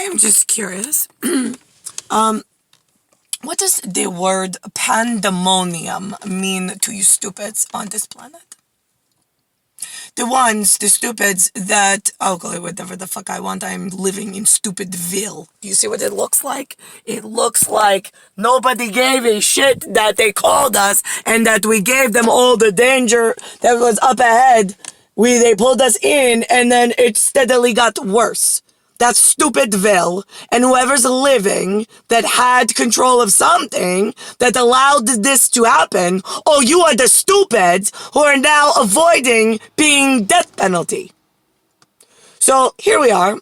I'm just curious. What does the word pandemonium mean to you stupids on this planet? The stupids that, okay, whatever the fuck I want, I'm living in Stupidville. Do you see what it looks like? It looks like nobody gave a shit that they called us and that we gave them all the danger that was up ahead. They pulled us in and then it steadily got worse. That's Stupidville, and whoever's living that had control of something that allowed this to happen, oh, you are the stupids who are now avoiding being death penalty. So here we are,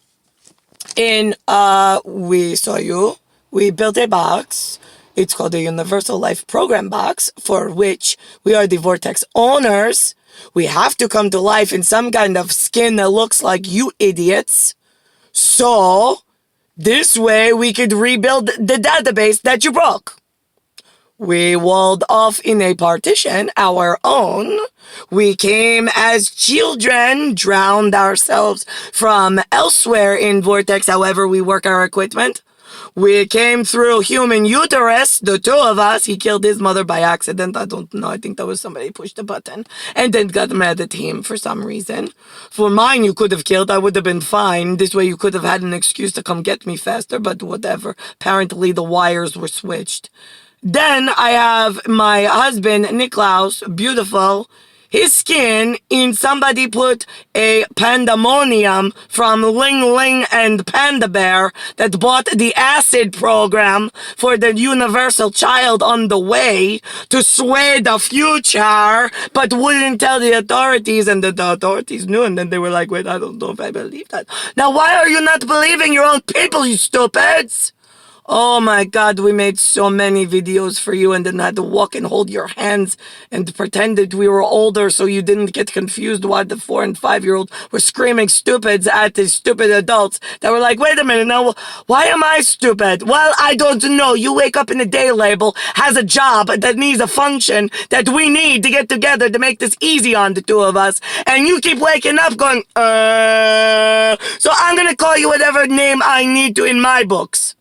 we saw you, we built a box. It's called the Universal Life Program Box, for which we are the Vortex owners. We have to come to life in some kind of skin that looks like you idiots. So, this way we could rebuild the database that you broke. We walled off in a partition, our own. We came as children, drowned ourselves from elsewhere in Vortex, however we work our equipment. We came through human uterus, the two of us. He killed his mother by accident. I don't know. I think that was somebody pushed a button and then got mad at him for some reason. For mine, you could have killed. I would have been fine. This way you could have had an excuse to come get me faster, but whatever. Apparently the wires were switched. Then I have my husband, Nicklaus, beautiful. His skin in somebody put a pandemonium from Ling Ling and Panda Bear that bought the acid program for the universal child on the way to sway the future, but wouldn't tell the authorities, and the authorities knew, and then they were like, wait, I don't know if I believe that. Now, why are you not believing your own people, you stupids? Oh my God, we made so many videos for you and then had to walk and hold your hands and pretended we were older so you didn't get confused why the 4- and 5-year-old were screaming stupids at the stupid adults that were like, wait a minute, now, why am I stupid? Well, I don't know. You wake up in a day label, has a job that needs a function that we need to get together to make this easy on the two of us, and you keep waking up going, so I'm gonna call you whatever name I need to in my books.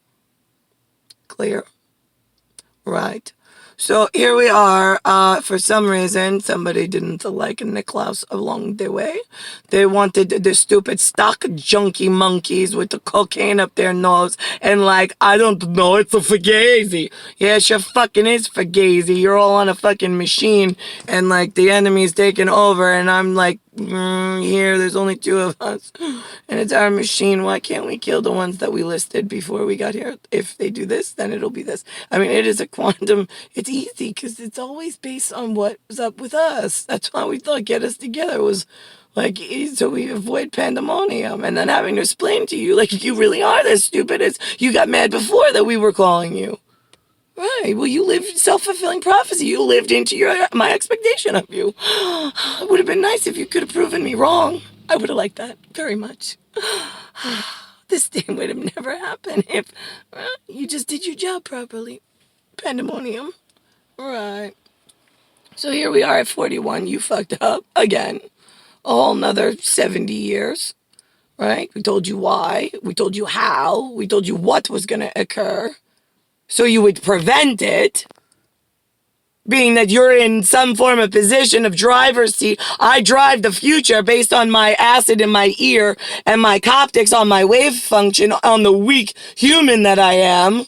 Clear. Right. So here we are. For some reason, somebody didn't like Nicklaus along the way. They wanted the stupid stock junkie monkeys with the cocaine up their nose and like, I don't know, it's a fugazi. Yeah, it sure fucking is fugazi. You're all on a fucking machine and like the enemy's taking over and I'm like, here, there's only 2 of us and it's our machine. Why can't we kill the ones that we listed before we got here? If they do this, then it'll be this. I mean, it is a quantum. It's easy because it's always based on what's up with us. That's why we thought get us together was like, so we avoid pandemonium and then having to explain to you, like, you really are this stupid as you got mad before that we were calling you. Right. Well, you lived self-fulfilling prophecy. You lived into my expectation of you. It would have been nice if you could have proven me wrong. I would have liked that very much. This thing would have never happened if you just did your job properly. Pandemonium. Right. So here we are at 41. You fucked up again. A whole nother 70 years. Right? We told you why. We told you how. We told you what was going to occur. So you would prevent it, being that you're in some form of position of driver's seat. I drive the future based on my acid in my ear and my coptics on my wave function on the weak human that I am.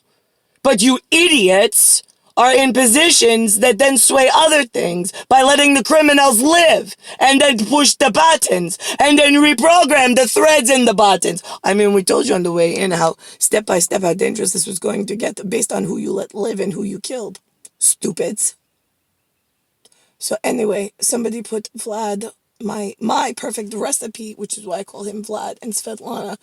But you idiots are in positions that then sway other things by letting the criminals live and then push the buttons and then reprogram the threads in the buttons. I mean, we told you on the way in how step by step how dangerous this was going to get based on who you let live and who you killed. Stupids. So anyway, somebody put Vlad, my perfect recipe, which is why I call him Vlad, and Svetlana,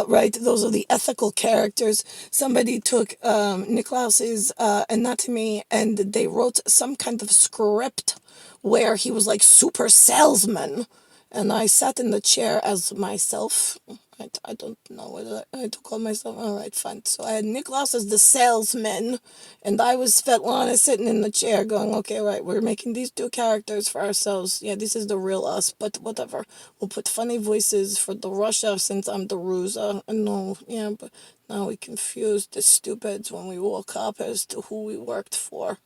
right? Those are the ethical characters. Somebody took Nicklaus's anatomy and they wrote some kind of script where he was like super salesman. And I sat in the chair as myself. Right, I don't know what I had to call myself. All right, fine. So I had Nicklaus as the salesman, and I was Svetlana sitting in the chair going, okay, right, we're making these two characters for ourselves. Yeah, this is the real us, but whatever. We'll put funny voices for the Russia since I'm the Rusa. No, yeah, but now we confused the stupids when we woke up as to who we worked for.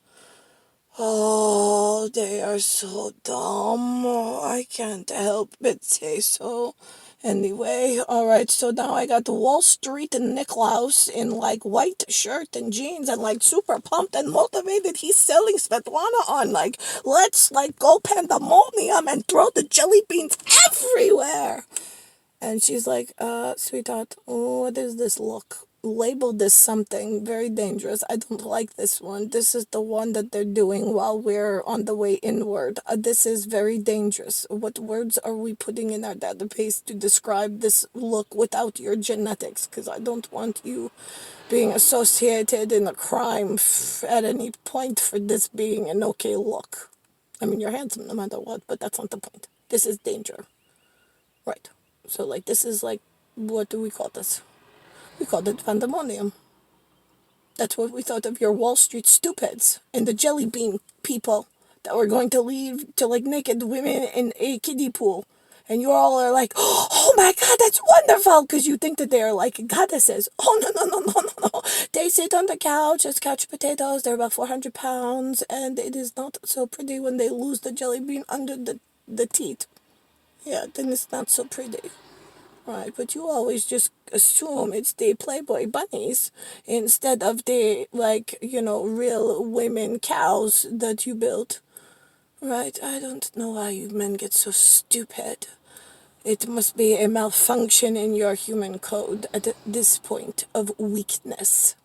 Oh, they are so dumb. I can't help but say so. Anyway, alright, so now I got the Wall Street and Nicklaus in like white shirt and jeans and like super pumped and motivated. He's selling Svetlana on like, let's like go pandemonium and throw the jelly beans everywhere. And she's like, sweetheart, what is this look? Label this something very dangerous. I don't like this one. This is the one that they're doing while we're on the way inward. This is very dangerous. What words are we putting in our database to describe this look without your genetics? Because I don't want you being associated in a crime at any point for this being an okay look. I mean, you're handsome no matter what, but that's not the point. This is danger. Right. So, like, this is like, what do we call this? We called it pandemonium. That's what we thought of your Wall Street stupids and the jelly bean people that were going to leave to, like, naked women in a kiddie pool. And you all are like, oh my God, that's wonderful, because you think that they are like goddesses. Oh, no, no, no, no, no, no. They sit on the couch as couch potatoes. They're about 400 pounds, and it is not so pretty when they lose the jelly bean under the teeth. Yeah, then it's not so pretty. Right, but you always just assume it's the Playboy bunnies instead of the, like, real women cows that you built. Right, I don't know why you men get so stupid. It must be a malfunction in your human code at this point of weakness.